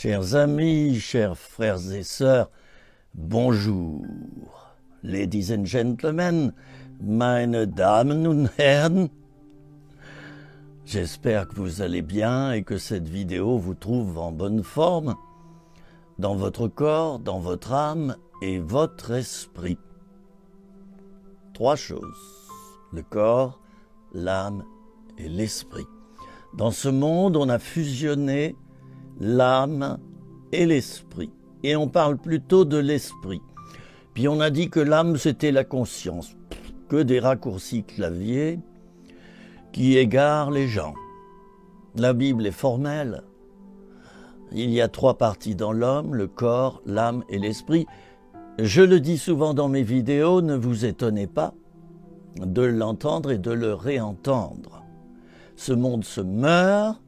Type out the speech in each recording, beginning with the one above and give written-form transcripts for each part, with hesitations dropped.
Chers amis, chers frères et sœurs, bonjour. Ladies and gentlemen, meine Damen und Herren, j'espère que vous allez bien et que cette vidéo vous trouve en bonne forme dans votre corps, dans votre âme et votre esprit. Trois choses, le corps, l'âme et l'esprit. Dans ce monde, on a fusionné l'âme et l'esprit. Et on parle plutôt de l'esprit. Puis on a dit que l'âme, c'était la conscience. Que des raccourcis clavier qui égarent les gens. La Bible est formelle. Il y a trois parties dans l'homme, le corps, l'âme et l'esprit. Je le dis souvent dans mes vidéos, ne vous étonnez pas de l'entendre et de le réentendre. Ce monde se meurt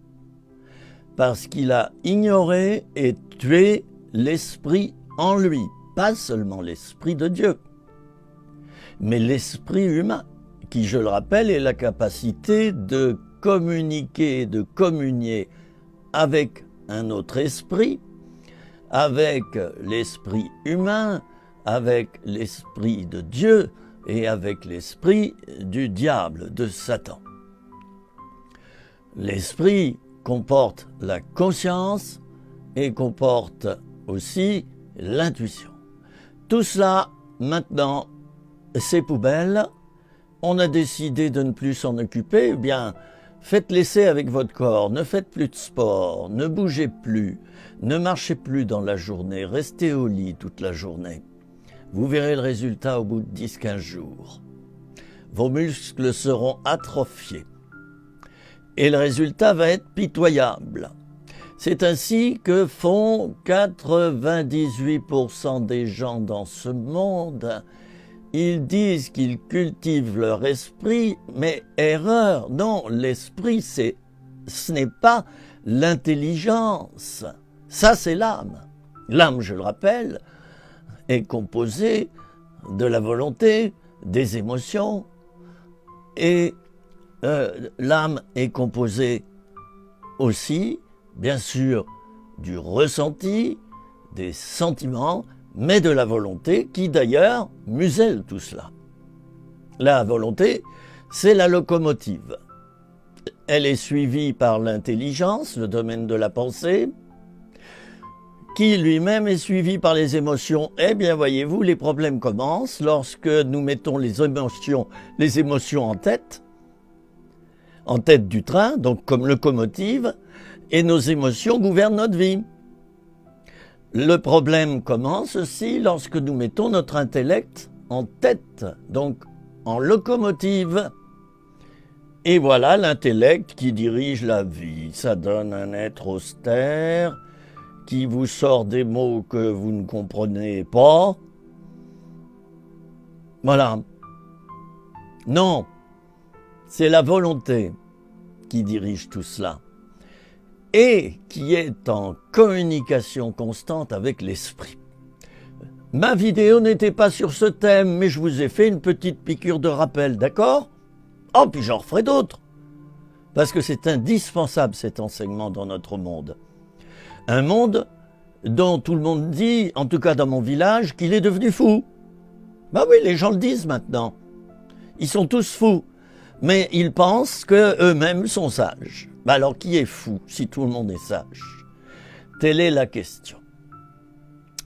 parce qu'il a ignoré et tué l'esprit en lui. Pas seulement l'esprit de Dieu, mais l'esprit humain, qui, je le rappelle, est la capacité de communiquer, de communier avec un autre esprit, avec l'esprit humain, avec l'esprit de Dieu et avec l'esprit du diable, de Satan. L'esprit comporte la conscience et comporte aussi l'intuition. Tout cela, maintenant, c'est poubelle. On a décidé de ne plus s'en occuper. Eh bien, faites l'essai avec votre corps. Ne faites plus de sport. Ne bougez plus. Ne marchez plus dans la journée. Restez au lit toute la journée. Vous verrez le résultat au bout de 10-15 jours. Vos muscles seront atrophiés. Et le résultat va être pitoyable. C'est ainsi que font 98% des gens dans ce monde. Ils disent qu'ils cultivent leur esprit, mais erreur. Non, l'esprit, ce n'est pas l'intelligence. Ça, c'est l'âme. L'âme, je le rappelle, est composée de la volonté, des émotions, et l'âme est composée aussi, bien sûr, du ressenti, des sentiments, mais de la volonté qui d'ailleurs muselle tout cela. La volonté, c'est la locomotive. Elle est suivie par l'intelligence, le domaine de la pensée, qui lui-même est suivi par les émotions. Eh bien, voyez-vous, les problèmes commencent lorsque nous mettons les émotions en tête du train, donc comme locomotive, et nos émotions gouvernent notre vie. Le problème commence aussi lorsque nous mettons notre intellect en tête, donc en locomotive. Et voilà l'intellect qui dirige la vie. Ça donne un être austère qui vous sort des mots que vous ne comprenez pas. Voilà. Non, c'est la volonté qui dirige tout cela et qui est en communication constante avec l'esprit. Ma vidéo n'était pas sur ce thème, mais je vous ai fait une petite piqûre de rappel, d'accord? Oh, puis j'en referai d'autres, parce que c'est indispensable cet enseignement dans notre monde. Un monde dont tout le monde dit, en tout cas dans mon village, qu'il est devenu fou. Ben oui, les gens le disent maintenant. Ils sont tous fous. Mais ils pensent qu'eux-mêmes sont sages. Ben alors qui est fou si tout le monde est sage? Telle est la question.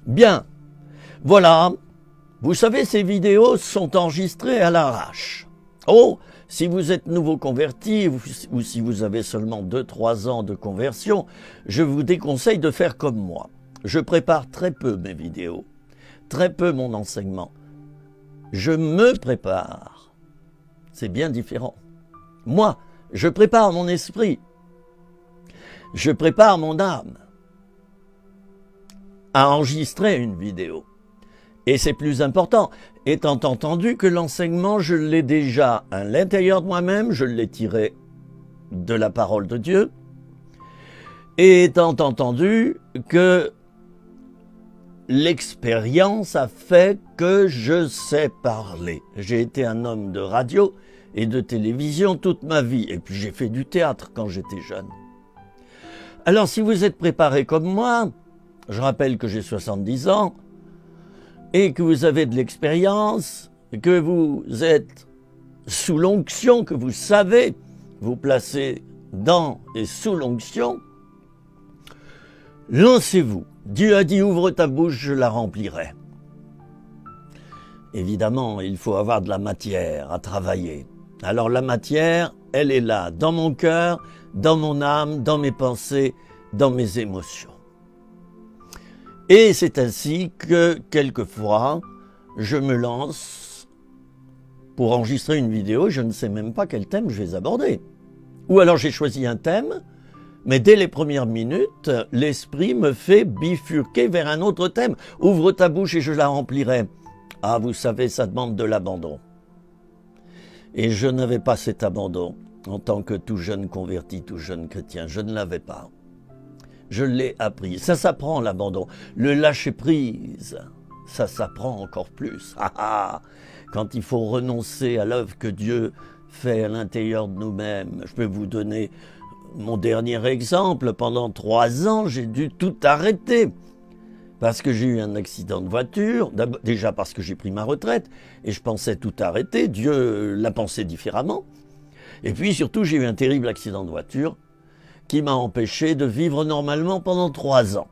Bien, voilà. Vous savez, ces vidéos sont enregistrées à l'arrache. Oh, si vous êtes nouveau converti ou si vous avez seulement 2-3 ans de conversion, je vous déconseille de faire comme moi. Je prépare très peu mes vidéos, très peu mon enseignement. Je me prépare. C'est bien différent. Moi, je prépare mon esprit. Je prépare mon âme à enregistrer une vidéo. Et c'est plus important, étant entendu que l'enseignement, je l'ai déjà à l'intérieur de moi-même, je l'ai tiré de la parole de Dieu, et étant entendu que l'expérience a fait que je sais parler. J'ai été un homme de radio et de télévision toute ma vie. Et puis j'ai fait du théâtre quand j'étais jeune. Alors si vous êtes préparé comme moi, Je rappelle que j'ai 70 ans et que vous avez de l'expérience, que vous êtes sous l'onction, que vous savez vous placer dans et sous l'onction. Lancez-vous. Dieu a dit, ouvre ta bouche, je la remplirai. Évidemment, il faut avoir de la matière à travailler. Alors la matière, elle est là, dans mon cœur, dans mon âme, dans mes pensées, dans mes émotions. Et c'est ainsi que, quelquefois, je me lance pour enregistrer une vidéo, je ne sais même pas quel thème je vais aborder. Ou alors j'ai choisi un thème, mais dès les premières minutes, l'esprit me fait bifurquer vers un autre thème. Ouvre ta bouche et je la remplirai. Ah, vous savez, ça demande de l'abandon. Et je n'avais pas cet abandon en tant que tout jeune converti, tout jeune chrétien. Je ne l'avais pas. Je l'ai appris. Ça s'apprend, l'abandon. Le lâcher-prise, ça s'apprend encore plus. Ah, ah. Quand il faut renoncer à l'œuvre que Dieu fait à l'intérieur de nous-mêmes. Je peux vous donner mon dernier exemple. Pendant 3 ans, j'ai dû tout arrêter. Parce que j'ai eu un accident de voiture, déjà parce que j'ai pris ma retraite, et je pensais tout arrêter, Dieu l'a pensé différemment. Et puis surtout, j'ai eu un terrible accident de voiture qui m'a empêché de vivre normalement pendant 3 ans.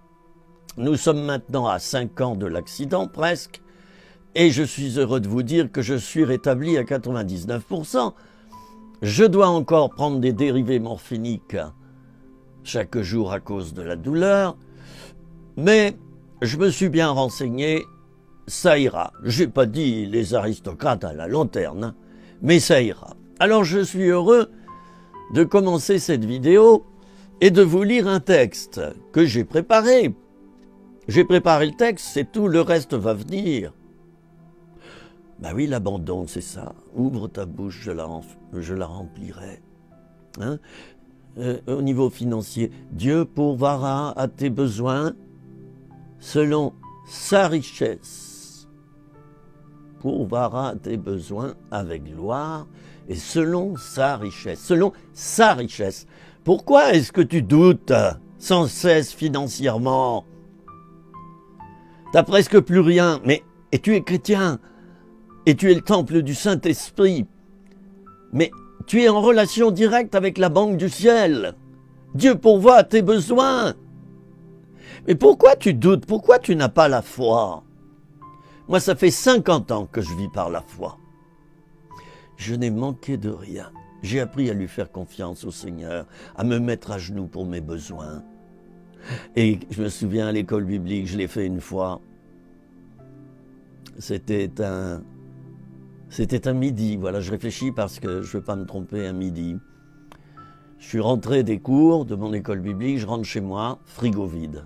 Nous sommes maintenant à 5 ans de l'accident, presque, et je suis heureux de vous dire que je suis rétabli à 99%. Je dois encore prendre des dérivés morphiniques chaque jour à cause de la douleur, mais je me suis bien renseigné, ça ira. Je n'ai pas dit les aristocrates à la lanterne, mais ça ira. Alors je suis heureux de commencer cette vidéo et de vous lire un texte que j'ai préparé. J'ai préparé le texte, c'est tout, le reste va venir. Ben oui, l'abandon, c'est ça. Ouvre ta bouche, je la remplirai. Hein? Au niveau financier, Dieu pourvoira à tes besoins selon sa richesse, pourvoira tes besoins avec gloire, et selon sa richesse, selon sa richesse. Pourquoi est-ce que tu doutes sans cesse financièrement? T'as presque plus rien, et tu es chrétien, et tu es le temple du Saint-Esprit, mais tu es en relation directe avec la banque du ciel. Dieu pourvoit à tes besoins. Mais pourquoi tu doutes? Pourquoi tu n'as pas la foi? Moi, ça fait 50 ans que je vis par la foi. Je n'ai manqué de rien. J'ai appris à lui faire confiance au Seigneur, à me mettre à genoux pour mes besoins. Et je me souviens à l'école biblique, je l'ai fait une fois. C'était un midi, voilà, je réfléchis parce que je ne veux pas me tromper, un midi. Je suis rentré des cours de mon école biblique, je rentre chez moi, frigo vide.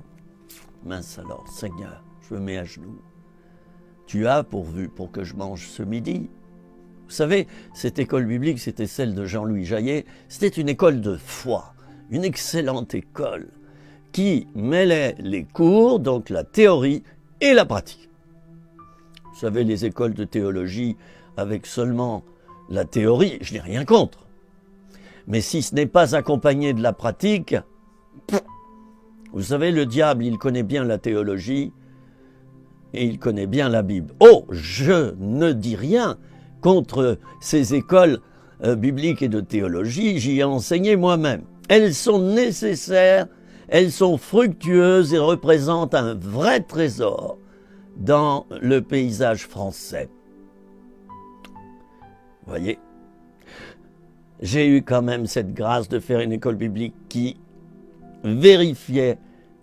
Mince alors, Seigneur, je me mets à genoux. Tu as pourvu pour que je mange ce midi. Vous savez, cette école biblique, c'était celle de Jean-Louis Jaillet. C'était une école de foi, une excellente école qui mêlait les cours, donc la théorie et la pratique. Vous savez, les écoles de théologie avec seulement la théorie, je n'ai rien contre. Mais si ce n'est pas accompagné de la pratique, vous savez, le diable, il connaît bien la théologie et il connaît bien la Bible. Oh, je ne dis rien contre ces écoles bibliques et de théologie, j'y ai enseigné moi-même. Elles sont nécessaires, elles sont fructueuses et représentent un vrai trésor dans le paysage français. Vous voyez, j'ai eu quand même cette grâce de faire une école biblique qui vérifiait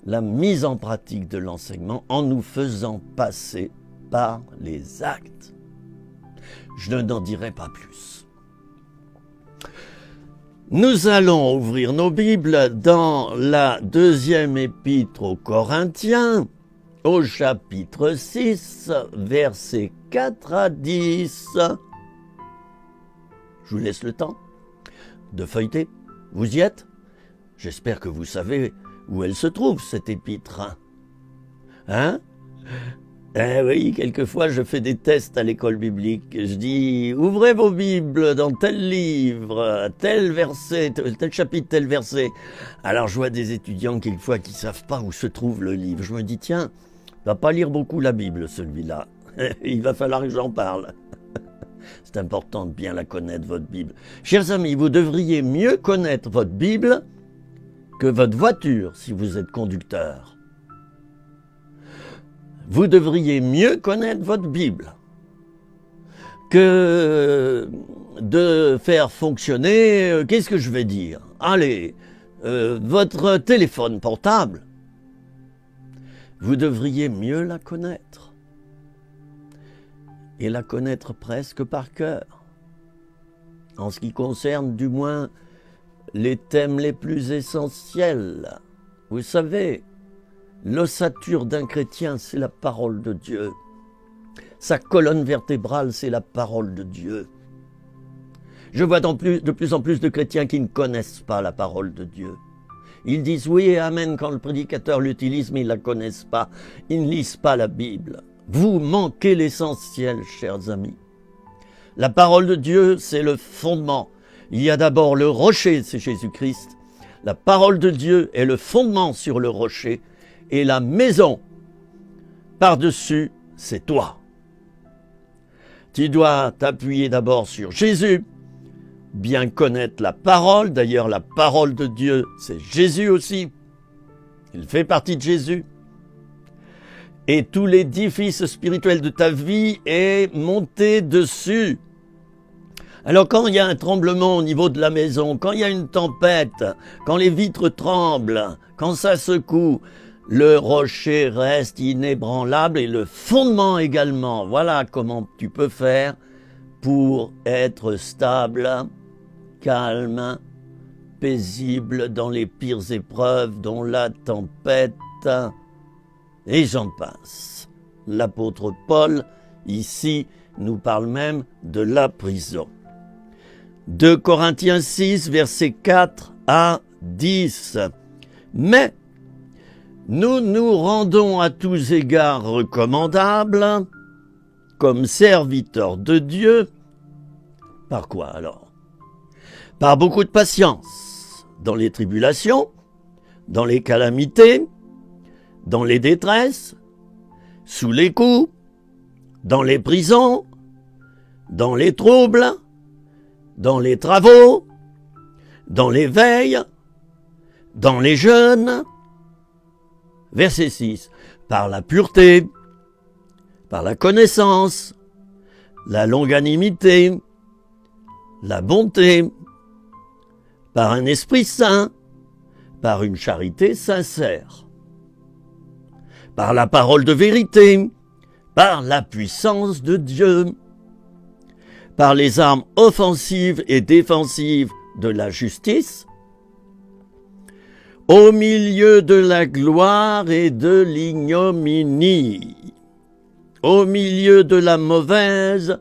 la mise en pratique de l'enseignement en nous faisant passer par les actes. Je n'en dirai pas plus. Nous allons ouvrir nos Bibles dans la 2e épître aux Corinthiens, au chapitre 6, versets 4 à 10. Je vous laisse le temps de feuilleter. Vous y êtes? J'espère que vous savez où elle se trouve, cette épître. Hein? Eh oui, quelquefois je fais des tests à l'école biblique. Je dis, ouvrez vos Bibles dans tel livre, tel verset, tel chapitre, tel verset. Alors je vois des étudiants quelquefois qui ne savent pas où se trouve le livre. Je me dis, tiens, il va pas lire beaucoup la Bible celui-là. Il va falloir que j'en parle. C'est important de bien la connaître, votre Bible. Chers amis, vous devriez mieux connaître votre Bible que votre voiture si vous êtes conducteur. Vous devriez mieux connaître votre Bible que de faire fonctionner, qu'est-ce que je vais dire? Allez, votre téléphone portable. Vous devriez mieux la connaître. Et la connaître presque par cœur. En ce qui concerne du moins les thèmes les plus essentiels. Vous savez, l'ossature d'un chrétien, c'est la parole de Dieu. Sa colonne vertébrale, c'est la parole de Dieu. Je vois de plus en plus de chrétiens qui ne connaissent pas la parole de Dieu. Ils disent oui et amen quand le prédicateur l'utilise, mais ils ne la connaissent pas. Ils ne lisent pas la Bible. Vous manquez l'essentiel, chers amis. La parole de Dieu, c'est le fondement. Il y a d'abord le rocher, c'est Jésus-Christ. La parole de Dieu est le fondement sur le rocher. Et la maison, par-dessus, c'est toi. Tu dois t'appuyer d'abord sur Jésus, bien connaître la parole. D'ailleurs, la parole de Dieu, c'est Jésus aussi. Il fait partie de Jésus. Et tout l'édifice spirituel de ta vie est monté dessus. Alors quand il y a un tremblement au niveau de la maison, quand il y a une tempête, quand les vitres tremblent, quand ça secoue, le rocher reste inébranlable et le fondement également. Voilà comment tu peux faire pour être stable, calme, paisible dans les pires épreuves, dans la tempête, et j'en passe. L'apôtre Paul, ici, nous parle même de la prison. 2 Corinthiens 6, versets 4 à 10. Mais nous nous rendons à tous égards recommandables, comme serviteurs de Dieu. Par quoi alors? Par beaucoup de patience, dans les tribulations, dans les calamités, dans les détresses, sous les coups, dans les prisons, dans les troubles, dans les travaux, dans les veilles, dans les jeûnes. Verset 6. Par la pureté, par la connaissance, la longanimité, la bonté, par un esprit saint, par une charité sincère, par la parole de vérité, par la puissance de Dieu, par les armes offensives et défensives de la justice, au milieu de la gloire et de l'ignominie, au milieu de la mauvaise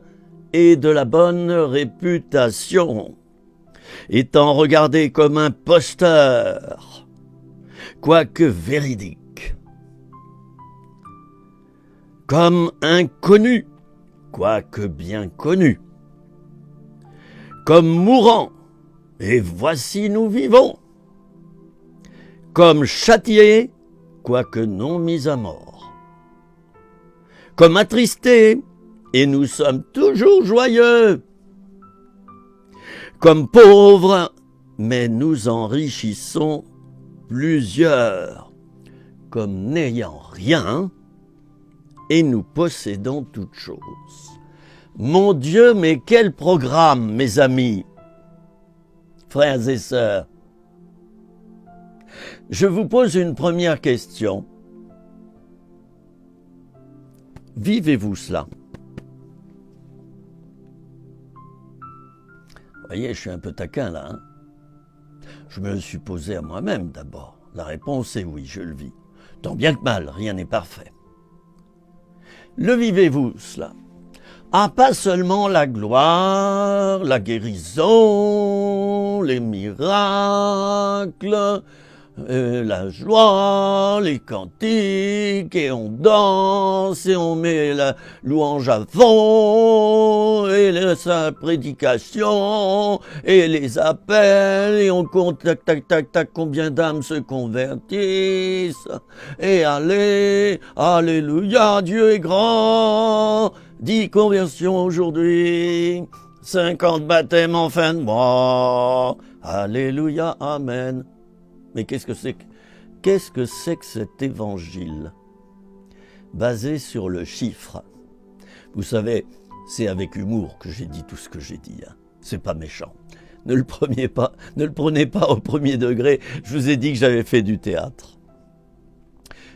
et de la bonne réputation, étant regardé comme imposteur, quoique véridique, comme inconnu, quoique bien connu, comme mourant, et voici nous vivons, comme châtié, quoique non mis à mort, comme attristé, et nous sommes toujours joyeux, comme pauvres, mais nous enrichissons plusieurs, comme n'ayant rien, et nous possédons toutes choses. Mon Dieu, mais quel programme, mes amis, frères et sœurs. Je vous pose une première question. Vivez-vous cela? Vous voyez, je suis un peu taquin là. Hein? Je me le suis posé à moi-même d'abord. La réponse est oui, je le vis. Tant bien que mal, rien n'est parfait. Le vivez-vous cela? Ah, pas seulement la gloire, la guérison, les miracles, la joie, les cantiques, et on danse, et on met la louange à fond, et sa prédication, et les appels, et on compte tac, tac, tac, tac, combien d'âmes se convertissent, et allez, alléluia, Dieu est grand, 10 conversions aujourd'hui, 50 baptêmes en fin de mois, alléluia, amen. Mais qu'est-ce que c'est que cet évangile basé sur le chiffre? Vous savez, c'est avec humour que j'ai dit tout ce que j'ai dit. Hein. C'est pas méchant. Ne le prenez pas au premier degré. Je vous ai dit que j'avais fait du théâtre.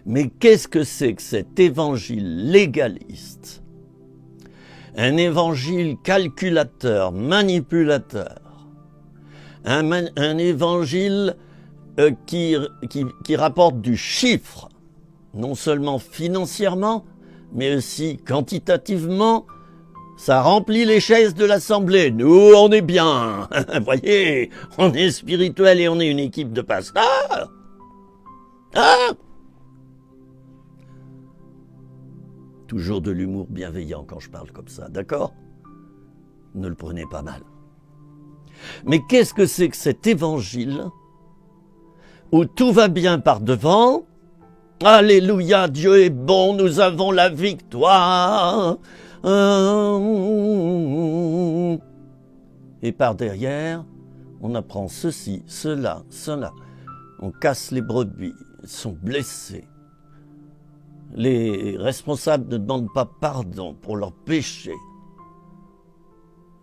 Mais qu'est-ce que c'est que cet évangile légaliste? Un évangile calculateur, manipulateur. Un évangile qui rapporte du chiffre, non seulement financièrement, mais aussi quantitativement. Ça remplit les chaises de l'Assemblée. Nous, on est bien. Vous voyez, on est spirituel et on est une équipe de pasteurs. Ah, toujours de l'humour bienveillant quand je parle comme ça, d'accord? Ne le prenez pas mal. Mais qu'est-ce que c'est que cet évangile où tout va bien par devant? Alléluia, Dieu est bon, nous avons la victoire. Et par derrière, on apprend ceci, cela, cela. On casse les brebis, ils sont blessés. Les responsables ne demandent pas pardon pour leurs péchés.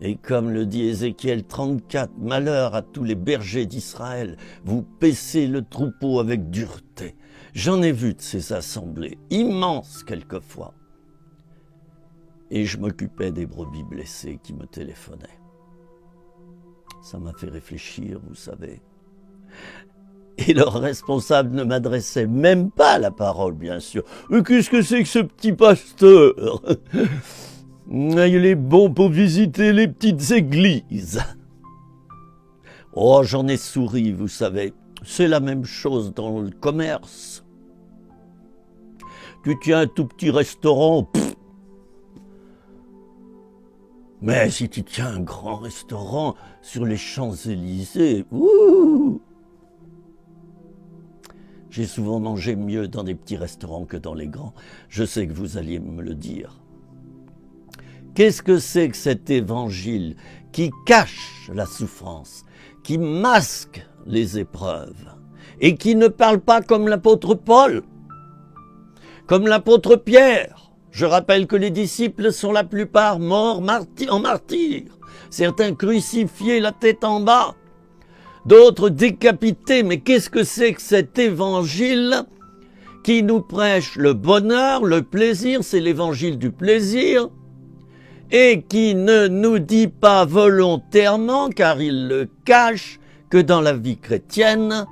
Et comme le dit Ézéchiel 34, malheur à tous les bergers d'Israël, vous paissez le troupeau avec dureté. J'en ai vu de ces assemblées, immenses quelquefois. Et je m'occupais des brebis blessées qui me téléphonaient. Ça m'a fait réfléchir, vous savez. Et leurs responsables ne m'adressaient même pas la parole, bien sûr. Qu'est-ce que c'est que ce petit pasteur? Il est bon pour visiter les petites églises. Oh, j'en ai souri, vous savez. C'est la même chose dans le commerce. Tu tiens un tout petit restaurant, mais si tu tiens un grand restaurant sur les Champs-Élysées, j'ai souvent mangé mieux dans des petits restaurants que dans les grands. Je sais que vous alliez me le dire. Qu'est-ce que c'est que cet évangile qui cache la souffrance, qui masque les épreuves et qui ne parle pas comme l'apôtre Paul, comme l'apôtre Pierre? Je rappelle que les disciples sont la plupart morts en martyrs, certains crucifiés la tête en bas, d'autres décapités. Mais qu'est-ce que c'est que cet évangile qui nous prêche le bonheur, le plaisir? C'est l'évangile du plaisir. Et qui ne nous dit pas volontairement, car il le cache, que dans la vie chrétienne,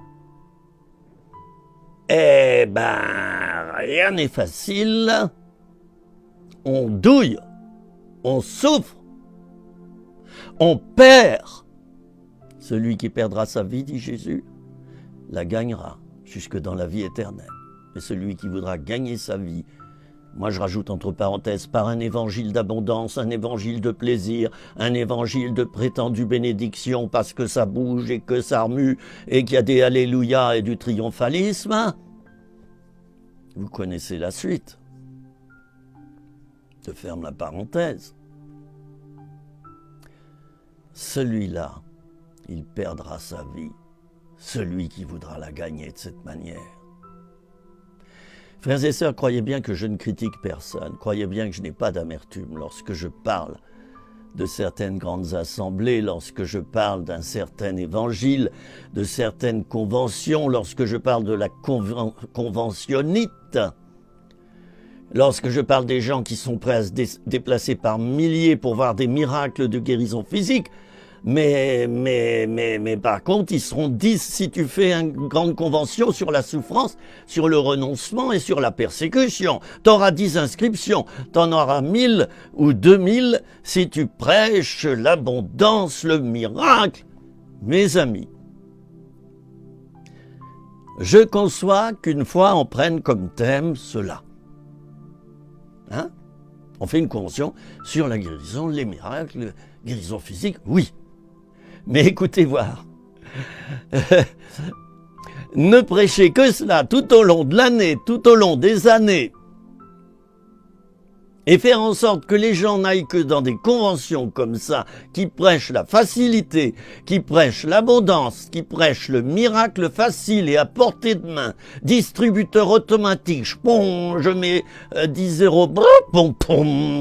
eh ben, rien n'est facile. On douille, on souffre, on perd. Celui qui perdra sa vie, dit Jésus, la gagnera jusque dans la vie éternelle. Et celui qui voudra gagner sa vie, moi je rajoute entre parenthèses, par un évangile d'abondance, un évangile de plaisir, un évangile de prétendue bénédiction parce que ça bouge et que ça remue et qu'il y a des alléluia et du triomphalisme, vous connaissez la suite. Je ferme la parenthèse. Celui-là, il perdra sa vie, celui qui voudra la gagner de cette manière. Frères et sœurs, croyez bien que je ne critique personne, croyez bien que je n'ai pas d'amertume lorsque je parle de certaines grandes assemblées, lorsque je parle d'un certain évangile, de certaines conventions, lorsque je parle de la conventionnite, lorsque je parle des gens qui sont prêts à se déplacer par milliers pour voir des miracles de guérison physique. Mais par contre, ils seront 10 si tu fais une grande convention sur la souffrance, sur le renoncement et sur la persécution. Tu auras 10 inscriptions, tu en auras 1000 ou 2000 si tu prêches l'abondance, le miracle. Mes amis, Je conçois qu'une fois on prenne comme thème cela. Hein? On fait une convention sur la guérison, les miracles, guérison physique, oui. Mais écoutez voir. Ne prêchez que cela tout au long de l'année, tout au long des années, et faire en sorte que les gens n'aillent que dans des conventions comme ça, qui prêchent la facilité, qui prêchent l'abondance, qui prêchent le miracle facile et à portée de main, distributeur automatique, je mets 10 euros,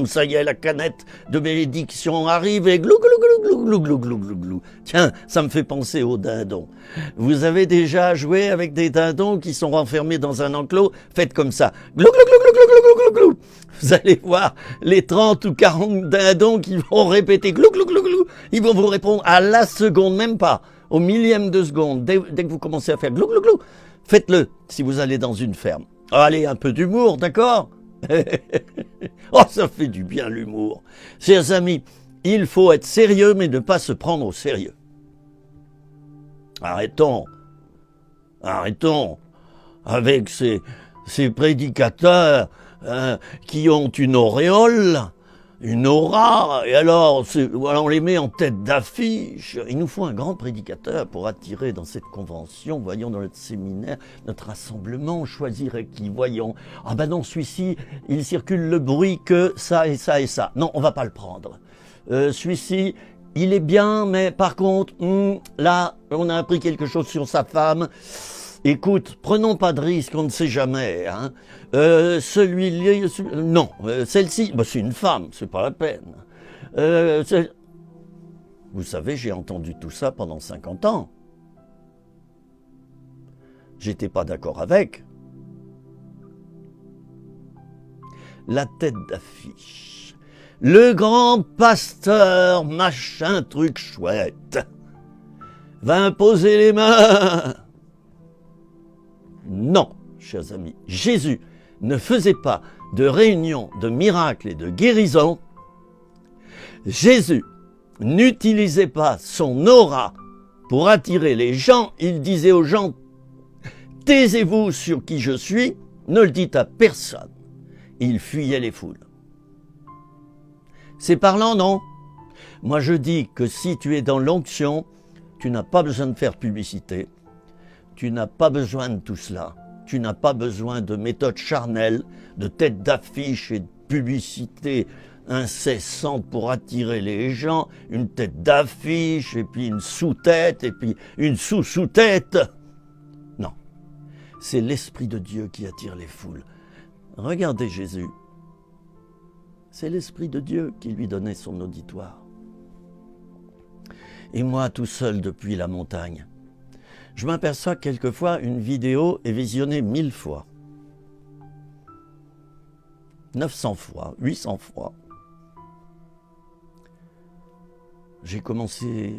ça y est, la canette de bénédiction arrive et glou, glou, glou, glou, glou, glou, glou, glou. Tiens, ça me fait penser aux dindons. Vous avez déjà joué avec des dindons qui sont renfermés dans un enclos? Faites comme ça. Glou, glou, glou, glou, glou, glou, glou, glou. Vous allez voir les 30 ou 40 dindons qui vont répéter glou, glou, glou, glou. Ils vont vous répondre à la seconde, même pas, au millième de seconde. Dès que vous commencez à faire glou, glou, glou, faites-le si vous allez dans une ferme. Allez, un peu d'humour, d'accord? Oh, ça fait du bien l'humour. Chers amis, il faut être sérieux, mais ne pas se prendre au sérieux. Arrêtons avec ces prédicateurs qui ont une auréole, une aura, et alors on les met en tête d'affiche. Il nous faut un grand prédicateur pour attirer dans cette convention, voyons dans notre séminaire, notre rassemblement, choisir qui, voyons. Ah ben non, celui-ci, il circule le bruit que ça et ça et ça. Non, on va pas le prendre. Celui-ci, il est bien, mais par contre, là, on a appris quelque chose sur sa femme. Écoute, prenons pas de risque, on ne sait jamais. Hein. Celui-là, non, celle-ci, c'est une femme, c'est pas la peine. Vous savez, j'ai entendu tout ça pendant 50 ans. J'étais pas d'accord avec. La tête d'affiche. Le grand pasteur, machin, truc chouette, va imposer les mains. Non, chers amis, Jésus ne faisait pas de réunion de miracles et de guérisons. Jésus n'utilisait pas son aura pour attirer les gens. Il disait aux gens, taisez-vous sur qui je suis, ne le dites à personne. Il fuyait les foules. C'est parlant, non? Moi je dis que si tu es dans l'onction, tu n'as pas besoin de faire publicité. Tu n'as pas besoin de tout cela. Tu n'as pas besoin de méthodes charnelles, de têtes d'affiche et de publicité incessante pour attirer les gens. Une tête d'affiche, et puis une sous-tête, et puis une sous-sous-tête. Non, c'est l'Esprit de Dieu qui attire les foules. Regardez Jésus. C'est l'Esprit de Dieu qui lui donnait son auditoire. Et moi, tout seul depuis la montagne, je m'aperçois que quelquefois une vidéo est visionnée 1000 fois, 900 fois, 800 fois. J'ai commencé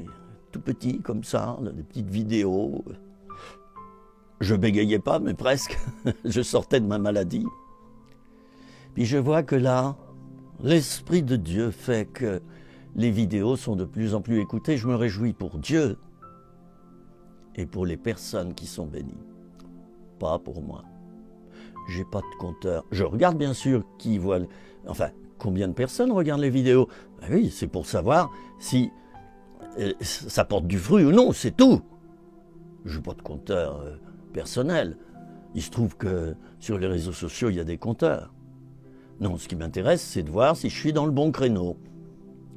tout petit comme ça, des petites vidéos. Je bégayais pas, mais presque. Je sortais de ma maladie. Puis je vois que là, l'Esprit de Dieu fait que les vidéos sont de plus en plus écoutées. Je me réjouis pour Dieu et pour les personnes qui sont bénies. Pas pour moi. J'ai pas de compteur. Je regarde bien sûr qui voit... Enfin, combien de personnes regardent les vidéos? Ben oui, c'est pour savoir si ça porte du fruit ou non, c'est tout. Je n'ai pas de compteur personnel. Il se trouve que sur les réseaux sociaux, il y a des compteurs. Non, ce qui m'intéresse, c'est de voir si je suis dans le bon créneau.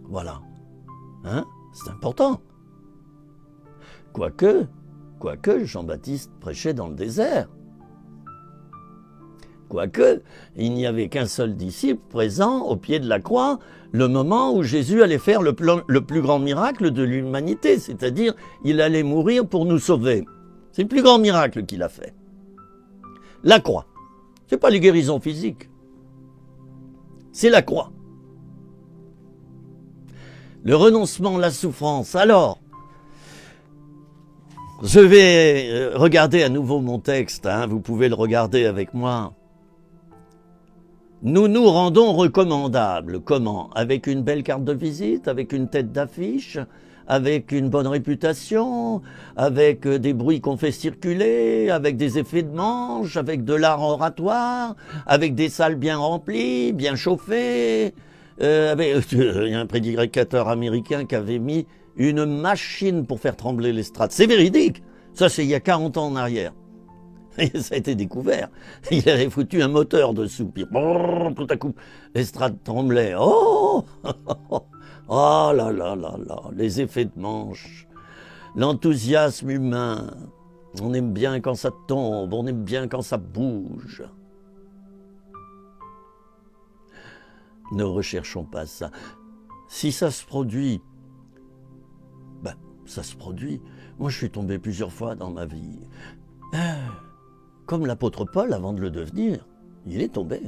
Voilà. Hein? C'est important. Quoique, Jean-Baptiste prêchait dans le désert. Quoique, il n'y avait qu'un seul disciple présent au pied de la croix, le moment où Jésus allait faire le plus grand miracle de l'humanité, c'est-à-dire il allait mourir pour nous sauver. C'est le plus grand miracle qu'il a fait. La croix. Ce n'est pas les guérisons physiques. C'est la croix. Le renoncement, la souffrance. Alors, je vais regarder à nouveau mon texte, hein, vous pouvez le regarder avec moi. Nous nous rendons recommandables. Comment? Avec une belle carte de visite, avec une tête d'affiche, avec une bonne réputation, avec des bruits qu'on fait circuler, avec des effets de manche, avec de l'art oratoire, avec des salles bien remplies, bien chauffées. Il y a un prédicateur américain qui avait mis une machine pour faire trembler l'estrade. C'est véridique. Ça, c'est il y a 40 ans en arrière. Et ça a été découvert. Il avait foutu un moteur dessous. Puis, tout à coup, l'estrade tremblait. Oh oh là là là là, les effets de manche, l'enthousiasme humain. On aime bien quand ça tombe, on aime bien quand ça bouge. Ne recherchons pas ça. Si ça se produit, ben, ça se produit. Moi, je suis tombé plusieurs fois dans ma vie. Comme l'apôtre Paul, avant de le devenir, il est tombé.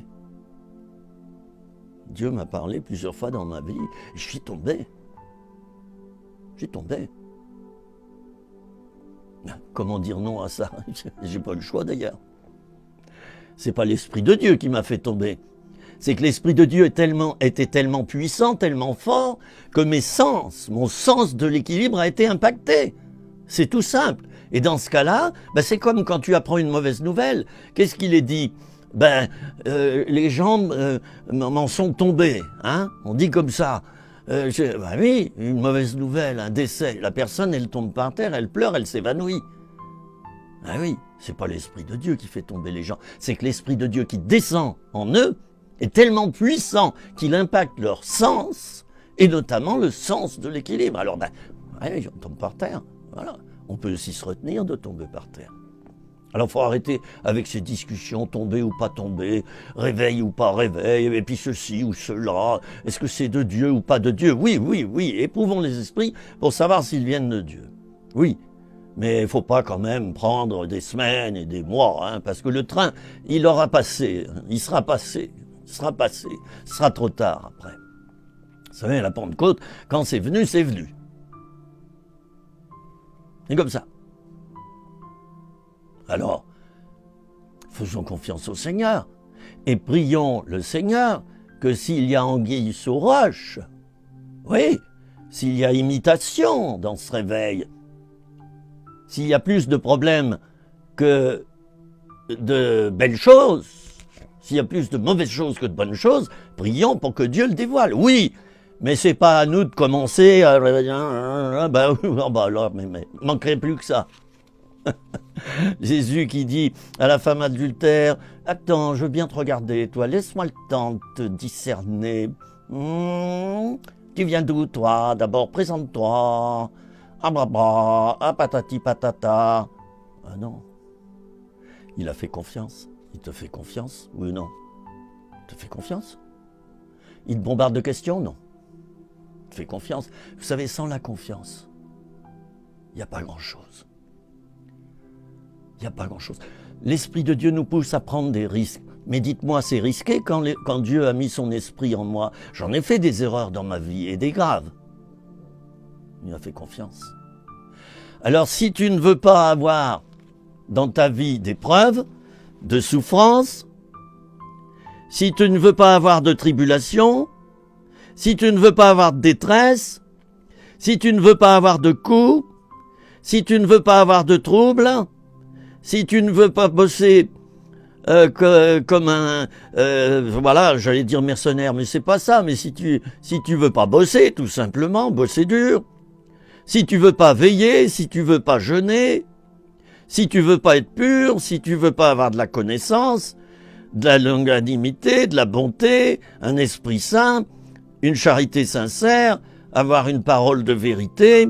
Dieu m'a parlé plusieurs fois dans ma vie. Je suis tombé. J'ai tombé. Comment dire non à ça? J'ai pas le choix d'ailleurs. C'est pas l'Esprit de Dieu qui m'a fait tomber. C'est que l'Esprit de Dieu était tellement puissant, tellement fort, que mon sens de l'équilibre a été impacté. C'est tout simple. Et dans ce cas-là, c'est comme quand tu apprends une mauvaise nouvelle. Qu'est-ce qu'il est dit? Les gens m'en sont tombés. Hein? On dit comme ça. Oui, une mauvaise nouvelle, un décès. La personne, elle tombe par terre, elle pleure, elle s'évanouit. Ah oui, c'est pas l'Esprit de Dieu qui fait tomber les gens. C'est que l'Esprit de Dieu qui descend en eux est tellement puissant qu'il impacte leur sens, et notamment le sens de l'équilibre. Alors, on tombe par terre. Voilà. On peut aussi se retenir de tomber par terre. Alors, il faut arrêter avec ces discussions, tomber ou pas tomber, réveil ou pas réveil, et puis ceci ou cela, est-ce que c'est de Dieu ou pas de Dieu? Oui, oui, oui, éprouvons les esprits pour savoir s'ils viennent de Dieu. Oui, mais il ne faut pas quand même prendre des semaines et des mois, hein, parce que le train, il aura passé, il sera passé, ce sera trop tard après. Vous savez, la Pentecôte, quand c'est venu, c'est venu. C'est comme ça. Alors, faisons confiance au Seigneur et prions le Seigneur que s'il y a anguille sous roche, oui, s'il y a imitation dans ce réveil, s'il y a plus de problèmes que de belles choses, s'il y a plus de mauvaises choses que de bonnes choses, prions pour que Dieu le dévoile. Oui, mais c'est pas à nous de commencer à... mais manquerait plus que ça. Jésus qui dit à la femme adultère, « Attends, je veux bien te regarder, toi, laisse-moi le temps de te discerner. Tu viens d'où, toi? D'abord, présente-toi. Ah patati patata. » Ah non. Il a fait confiance. Il te fait confiance, oui ou non? Il te fait confiance? Il te bombarde de questions? Non. Il te fait confiance. Vous savez, sans la confiance, il n'y a pas grand-chose. Il n'y a pas grand-chose. L'Esprit de Dieu nous pousse à prendre des risques. Mais dites-moi, c'est risqué quand Dieu a mis son esprit en moi. J'en ai fait des erreurs dans ma vie, et des graves. Il m'a fait confiance. Alors, si tu ne veux pas avoir dans ta vie d'épreuves, de souffrances, si tu ne veux pas avoir de tribulation, si tu ne veux pas avoir de détresse, si tu ne veux pas avoir de coups, si tu ne veux pas avoir de troubles, si tu ne veux pas bosser comme un, voilà, j'allais dire mercenaire, mais c'est pas ça, mais si tu veux pas bosser, tout simplement, bosser dur, si tu veux pas veiller, si tu veux pas jeûner, si tu veux pas être pur, si tu veux pas avoir de la connaissance, de la longanimité, de la bonté, un esprit saint, une charité sincère, avoir une parole de vérité,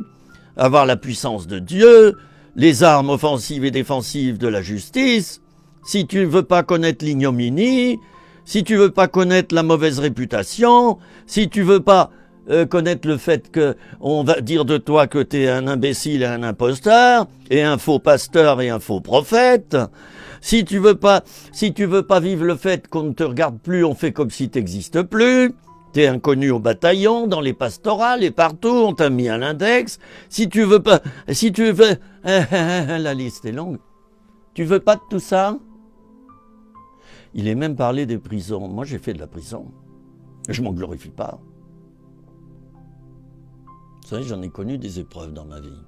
avoir la puissance de Dieu, les armes offensives et défensives de la justice, si tu ne veux pas connaître l'ignominie, si tu ne veux pas connaître la mauvaise réputation, si tu ne veux pas connaître le fait qu'on va dire de toi que tu es un imbécile et un imposteur, et un faux pasteur et un faux prophète, si tu veux pas vivre le fait qu'on ne te regarde plus, on fait comme si tu n'existes plus, t'es inconnu au bataillon, dans les pastorales et partout, on t'a mis à l'index. Si tu veux, la liste est longue. Tu veux pas de tout ça? Il est même parlé des prisons. Moi, j'ai fait de la prison. Je m'en glorifie pas. Vous savez, j'en ai connu des épreuves dans ma vie.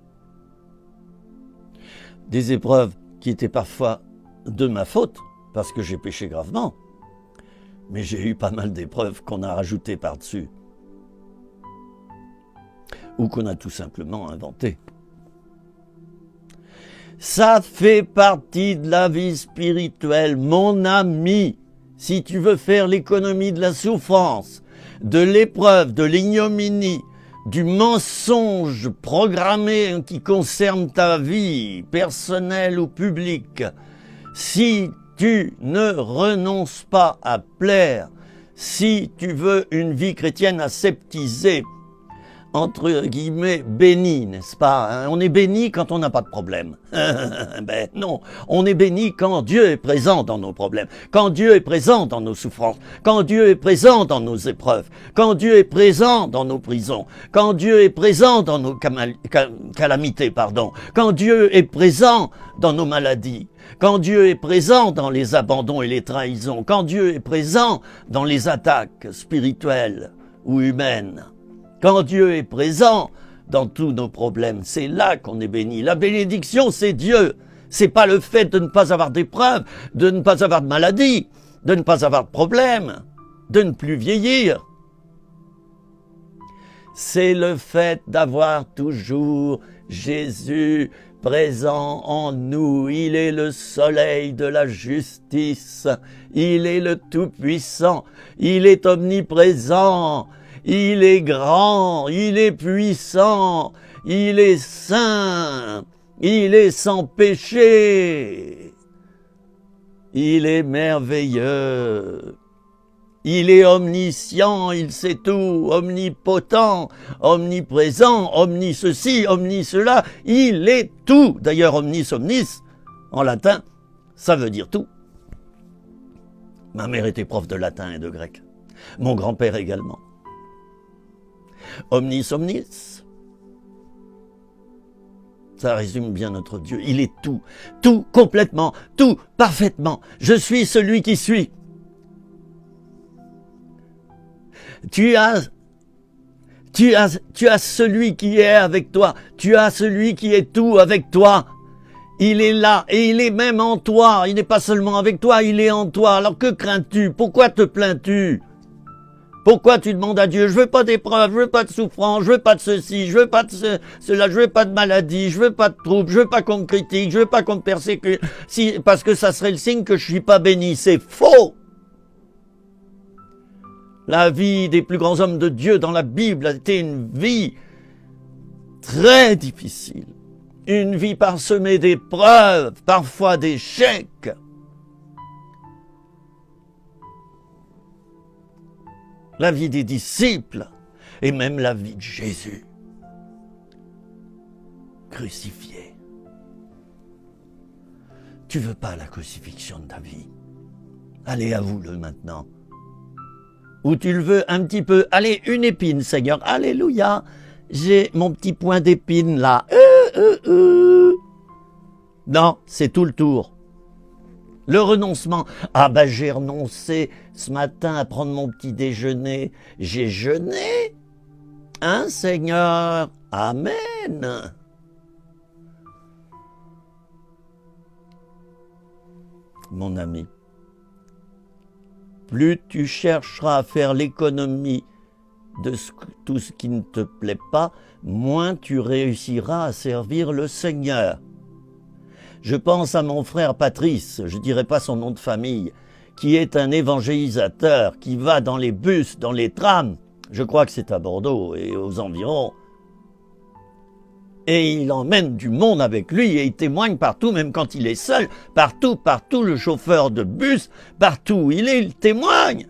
Des épreuves qui étaient parfois de ma faute, parce que j'ai péché gravement. Mais j'ai eu pas mal d'épreuves qu'on a rajoutées par-dessus. Ou qu'on a tout simplement inventées. Ça fait partie de la vie spirituelle, mon ami. Si tu veux faire l'économie de la souffrance, de l'épreuve, de l'ignominie, du mensonge programmé qui concerne ta vie personnelle ou publique, si tu ne renonces pas à plaire, si tu veux une vie chrétienne aseptisée, entre guillemets, béni, n'est-ce pas? On est béni quand on n'a pas de problème. Ben non, on est béni quand Dieu est présent dans nos problèmes, quand Dieu est présent dans nos souffrances, quand Dieu est présent dans nos épreuves, quand Dieu est présent dans nos prisons, quand Dieu est présent dans nos calamités, quand Dieu est présent dans nos maladies, quand Dieu est présent dans les abandons et les trahisons, quand Dieu est présent dans les attaques spirituelles ou humaines. Quand Dieu est présent dans tous nos problèmes, c'est là qu'on est béni. La bénédiction, c'est Dieu. C'est pas le fait de ne pas avoir d'épreuves, de ne pas avoir de maladie, de ne pas avoir de problèmes, de ne plus vieillir. C'est le fait d'avoir toujours Jésus présent en nous. Il est le soleil de la justice. Il est le Tout-Puissant. Il est omniprésent. Il est grand, il est puissant, il est saint, il est sans péché, il est merveilleux, il est omniscient, il sait tout, omnipotent, omniprésent, omni ceci, omni cela, il est tout. D'ailleurs, omnis omnis, en latin, ça veut dire tout. Ma mère était prof de latin et de grec, mon grand-père également. Omnis omnis, ça résume bien notre Dieu. Il est tout, tout complètement, tout parfaitement. Je suis celui qui suis. Tu as celui qui est avec toi. Tu as celui qui est tout avec toi. Il est là et il est même en toi. Il n'est pas seulement avec toi, il est en toi. Alors que crains-tu? Pourquoi te plains-tu? Pourquoi tu demandes à Dieu, je veux pas d'épreuve, je veux pas de souffrance, je veux pas de ceci, je veux pas de cela, je veux pas de maladie, je veux pas de troubles, je veux pas qu'on me critique, je veux pas qu'on me persécute, parce que ça serait le signe que je suis pas béni. C'est faux! La vie des plus grands hommes de Dieu dans la Bible a été une vie très difficile. Une vie parsemée d'épreuves, parfois d'échecs. La vie des disciples, et même la vie de Jésus, crucifié. Tu veux pas la crucifixion de ta vie? Allez, avoue-le maintenant. Ou tu le veux un petit peu? Allez, une épine, Seigneur. Alléluia, j'ai mon petit point d'épine là. Non, c'est tout le tour. Le renoncement. Ah ben j'ai renoncé ce matin à prendre mon petit déjeuner. J'ai jeûné. Hein, Seigneur? Amen. Mon ami, plus tu chercheras à faire l'économie de tout ce qui ne te plaît pas, moins tu réussiras à servir le Seigneur. Je pense à mon frère Patrice, je ne dirai pas son nom de famille, qui est un évangélisateur, qui va dans les bus, dans les trams, je crois que c'est à Bordeaux et aux environs, et il emmène du monde avec lui et il témoigne partout, même quand il est seul, partout, le chauffeur de bus, partout où il témoigne.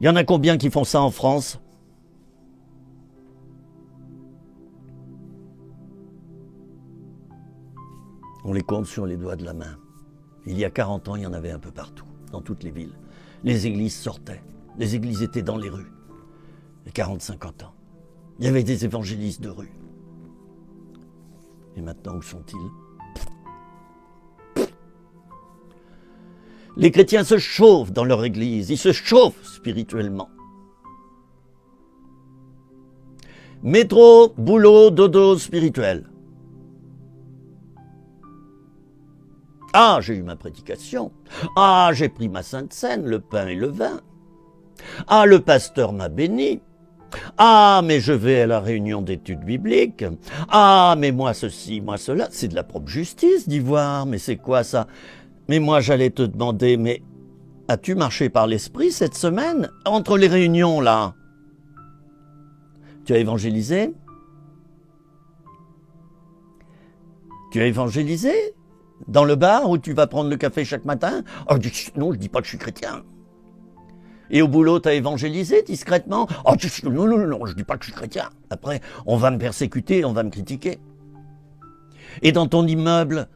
Il y en a combien qui font ça en France ? On les compte sur les doigts de la main. Il y a 40 ans, il y en avait un peu partout, dans toutes les villes. Les églises sortaient, les églises étaient dans les rues. Il y a 40-50 ans, il y avait des évangélistes de rue. Et maintenant, où sont-ils ? Les chrétiens se chauffent dans leur église, ils se chauffent spirituellement. Métro, boulot, dodo, spirituel. Ah, j'ai eu ma prédication. Ah, j'ai pris ma Sainte Seine, le pain et le vin. Ah, le pasteur m'a béni. Ah, mais je vais à la réunion d'études bibliques. Ah, mais moi ceci, moi cela. C'est de la propre justice d'y voir. Mais c'est quoi ça? Mais moi, j'allais te demander, mais as-tu marché par l'esprit cette semaine entre les réunions, là? Tu as évangélisé? Tu as évangélisé? Dans le bar où tu vas prendre le café chaque matin? Oh, non, je dis pas que je suis chrétien. Et au boulot, tu as évangélisé discrètement? Oh, non, non, non, je dis pas que je suis chrétien. Après, on va me persécuter, on va me critiquer. Et dans ton immeuble,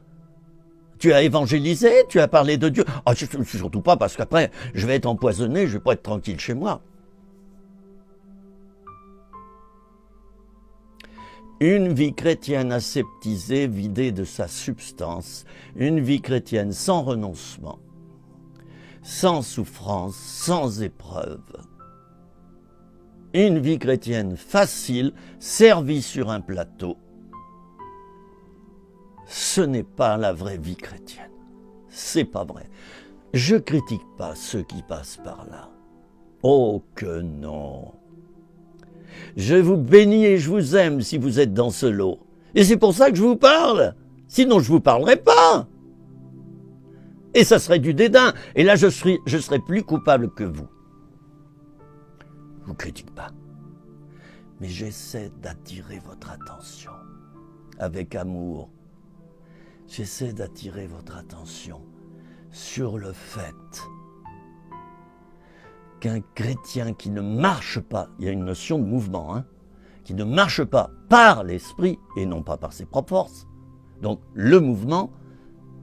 tu as évangélisé? Tu as parlé de Dieu? Oh, surtout pas, parce qu'après, je vais être empoisonné, je vais pas être tranquille chez moi. Une vie chrétienne aseptisée, vidée de sa substance, une vie chrétienne sans renoncement, sans souffrance, sans épreuve. Une vie chrétienne facile, servie sur un plateau. Ce n'est pas la vraie vie chrétienne. C'est pas vrai. Je critique pas ceux qui passent par là. Oh que non! Je vous bénis et je vous aime si vous êtes dans ce lot. Et c'est pour ça que je vous parle. Sinon, je ne vous parlerai pas. Et ça serait du dédain. Et là, je serais plus coupable que vous. Je ne vous critique pas. Mais j'essaie d'attirer votre attention avec amour. J'essaie d'attirer votre attention sur le fait qu'un chrétien qui ne marche pas, il y a une notion de mouvement, qui ne marche pas par l'esprit et non pas par ses propres forces. Donc le mouvement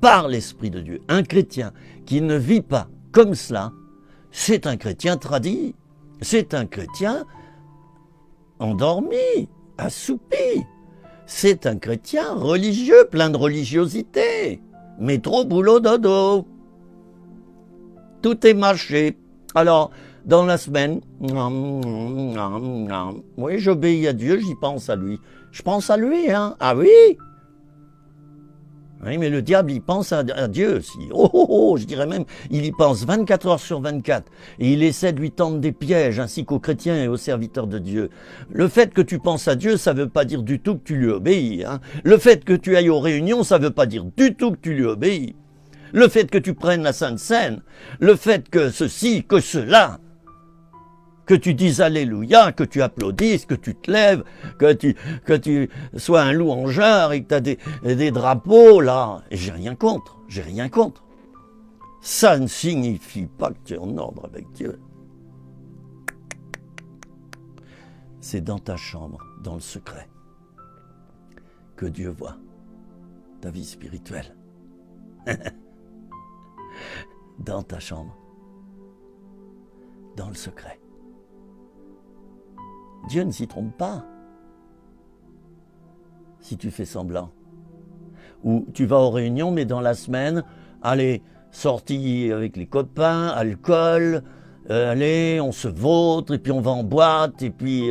par l'esprit de Dieu. Un chrétien qui ne vit pas comme cela, c'est un chrétien tradit, c'est un chrétien endormi, assoupi. C'est un chrétien religieux, plein de religiosité. Métro, boulot, dodo. Tout est mâché. Alors, dans la semaine, oui, j'obéis à Dieu, j'y pense à lui. Je pense à lui, hein? Ah oui? Oui, mais le diable, il pense à Dieu aussi. Oh, oh, oh, je dirais même, il y pense 24 heures sur 24. Et il essaie de lui tendre des pièges, ainsi qu'aux chrétiens et aux serviteurs de Dieu. Le fait que tu penses à Dieu, ça ne veut pas dire du tout que tu lui obéis. Hein? Le fait que tu ailles aux réunions, ça ne veut pas dire du tout que tu lui obéis. Le fait que tu prennes la Sainte Seine, le fait que ceci, que cela, que tu dises Alléluia, que tu applaudisses, que tu te lèves, que tu sois un louangeur et que tu as des drapeaux, là. Et j'ai rien contre, j'ai rien contre. Ça ne signifie pas que tu es en ordre avec Dieu. C'est dans ta chambre, dans le secret, que Dieu voit ta vie spirituelle. Dans ta chambre, dans le secret. Dieu ne s'y trompe pas. Si tu fais semblant. Ou tu vas aux réunions, mais dans la semaine, allez, sortie avec les copains, alcool, allez, on se vautre, et puis on va en boîte, et puis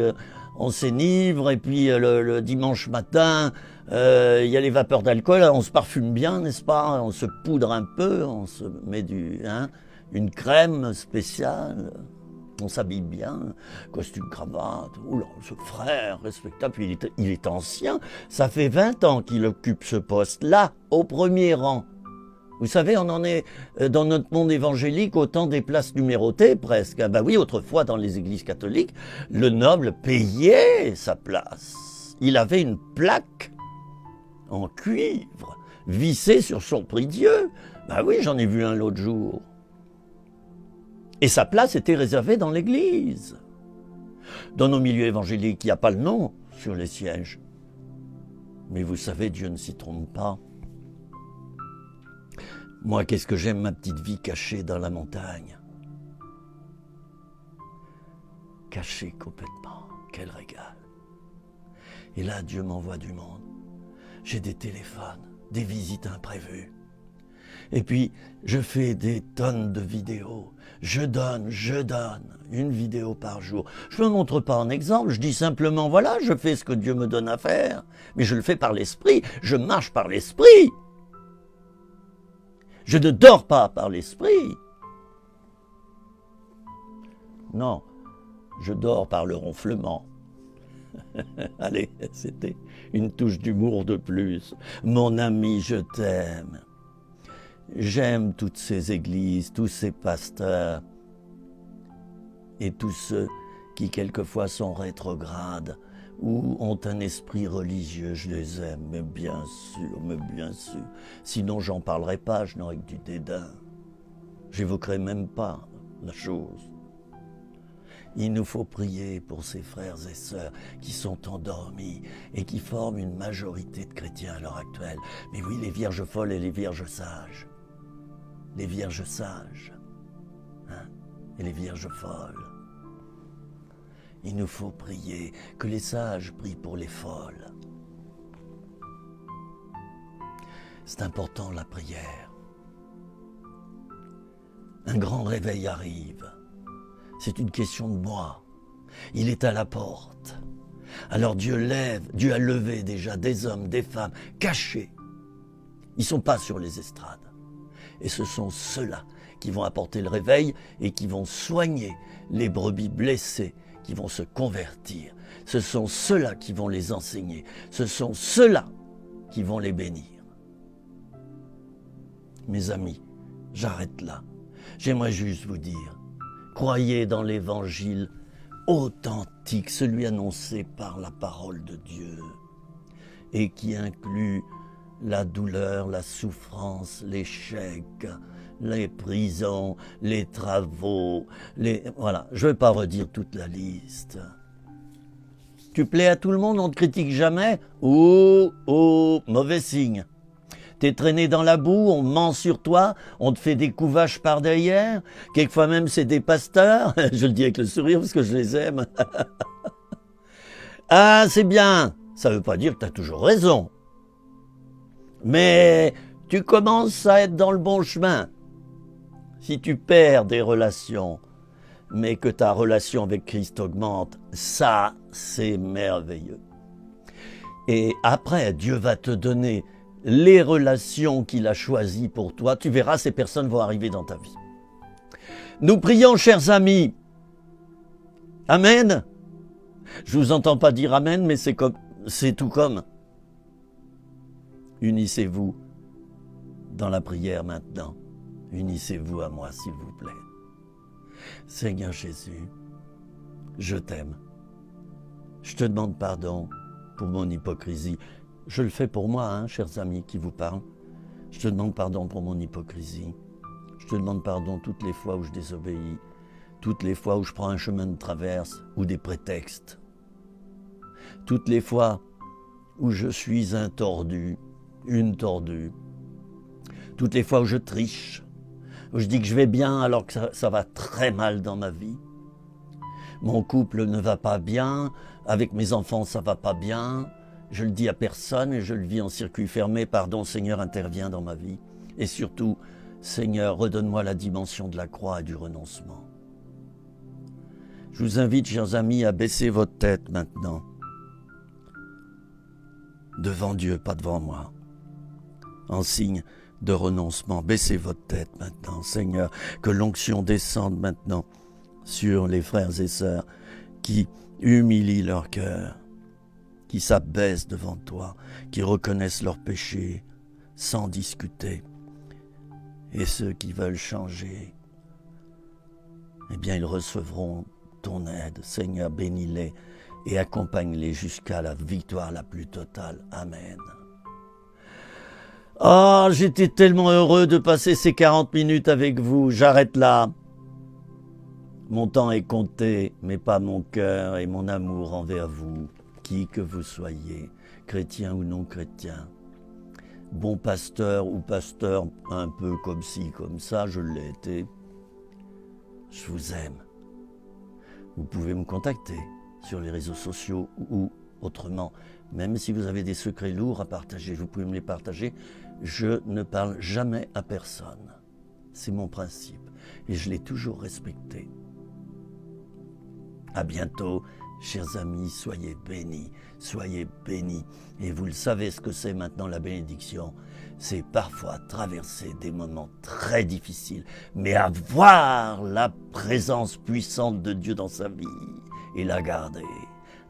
on s'énivre, et puis le dimanche matin, il y a les vapeurs d'alcool, on se parfume bien, n'est-ce pas? On se poudre un peu, on se met une crème spéciale. On s'habille bien, costume, cravate. Oula, ce frère respectable, il est ancien. Ça fait 20 ans qu'il occupe ce poste-là, au premier rang. Vous savez, on en est dans notre monde évangélique au temps des places numérotées presque. Ah ben oui, autrefois dans les églises catholiques, le noble payait sa place. Il avait une plaque en cuivre vissée sur son prie-dieu. Ben oui, j'en ai vu un l'autre jour. Et sa place était réservée dans l'église. Dans nos milieux évangéliques, il n'y a pas le nom sur les sièges. Mais vous savez, Dieu ne s'y trompe pas. Moi, qu'est-ce que j'aime ma petite vie cachée dans la montagne. Cachée complètement. Quel régal. Et là, Dieu m'envoie du monde. J'ai des téléphones, des visites imprévues. Et puis, je fais des tonnes de vidéos. Je donne, une vidéo par jour. Je ne me montre pas en exemple, je dis simplement, voilà, je fais ce que Dieu me donne à faire. Mais je le fais par l'esprit, je marche par l'esprit. Je ne dors pas par l'esprit. Non, je dors par le ronflement. Allez, c'était une touche d'humour de plus. Mon ami, je t'aime. J'aime toutes ces églises, tous ces pasteurs et tous ceux qui quelquefois sont rétrogrades ou ont un esprit religieux. Je les aime, mais bien sûr. Sinon, j'en parlerai pas, je n'aurais que du dédain. J'évoquerai même pas la chose. Il nous faut prier pour ces frères et sœurs qui sont endormis et qui forment une majorité de chrétiens à l'heure actuelle. Mais oui, les vierges folles et les vierges sages. Les vierges sages et les vierges folles. Il nous faut prier, que les sages prient pour les folles. C'est important la prière. Un grand réveil arrive. C'est une question de moi. Il est à la porte. Alors Dieu a levé déjà des hommes, des femmes cachés. Ils ne sont pas sur les estrades. Et ce sont ceux-là qui vont apporter le réveil et qui vont soigner les brebis blessées, qui vont se convertir. Ce sont ceux-là qui vont les enseigner. Ce sont ceux-là qui vont les bénir. Mes amis, j'arrête là. J'aimerais juste vous dire, croyez dans l'évangile authentique, celui annoncé par la parole de Dieu et qui inclut la douleur, la souffrance, l'échec, les prisons, les travaux, voilà, je ne vais pas redire toute la liste. Tu plais à tout le monde, on ne te critique jamais? Oh, mauvais signe. T'es traîné dans la boue, on ment sur toi, on te fait des couvaches par derrière, quelquefois même c'est des pasteurs, je le dis avec le sourire parce que je les aime. Ah, c'est bien, ça ne veut pas dire que tu as toujours raison. Mais tu commences à être dans le bon chemin. Si tu perds des relations, mais que ta relation avec Christ augmente, ça, c'est merveilleux. Et après, Dieu va te donner les relations qu'il a choisies pour toi. Tu verras, ces personnes vont arriver dans ta vie. Nous prions, chers amis. Amen. Je ne vous entends pas dire Amen, mais c'est tout comme. Unissez-vous dans la prière maintenant. Unissez-vous à moi, s'il vous plaît. Seigneur Jésus, je t'aime. Je te demande pardon pour mon hypocrisie. Je le fais pour moi, chers amis qui vous parlent. Je te demande pardon pour mon hypocrisie. Je te demande pardon toutes les fois où je désobéis, toutes les fois où je prends un chemin de traverse ou des prétextes, toutes les fois où je suis un tordu, une tordue, toutes les fois où je triche, où je dis que je vais bien alors que ça va très mal dans ma vie. Mon couple ne va pas bien, avec mes enfants ça va pas bien, je le dis à personne et je le vis en circuit fermé. Pardon Seigneur, interviens dans ma vie. Et surtout, Seigneur, redonne-moi la dimension de la croix et du renoncement. Je vous invite, chers amis, à baisser votre tête maintenant. Devant Dieu, pas devant moi. En signe de renoncement, baissez votre tête maintenant. Seigneur, que l'onction descende maintenant sur les frères et sœurs qui humilient leur cœur, qui s'abaissent devant toi, qui reconnaissent leurs péchés sans discuter. Et ceux qui veulent changer, eh bien, ils recevront ton aide. Seigneur, bénis-les et accompagne-les jusqu'à la victoire la plus totale. Amen. Oh, j'étais tellement heureux de passer ces 40 minutes avec vous. J'arrête là. Mon temps est compté, mais pas mon cœur et mon amour envers vous, qui que vous soyez, chrétien ou non chrétien. Bon pasteur ou pasteur un peu comme ci, comme ça, je l'ai été. Je vous aime. Vous pouvez me contacter sur les réseaux sociaux ou Autrement, même si vous avez des secrets lourds à partager, vous pouvez me les partager, je ne parle jamais à personne. C'est mon principe et je l'ai toujours respecté. À bientôt, chers amis, soyez bénis, soyez bénis. Et vous le savez ce que c'est maintenant la bénédiction. C'est parfois traverser des moments très difficiles, mais avoir la présence puissante de Dieu dans sa vie et la garder.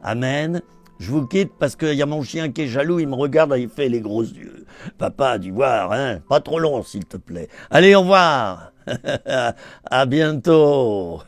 Amen. Je vous quitte parce qu'il y a mon chien qui est jaloux, il me regarde, il fait les gros yeux. Papa a dû voir, hein, pas trop long s'il te plaît. Allez, au revoir. À bientôt.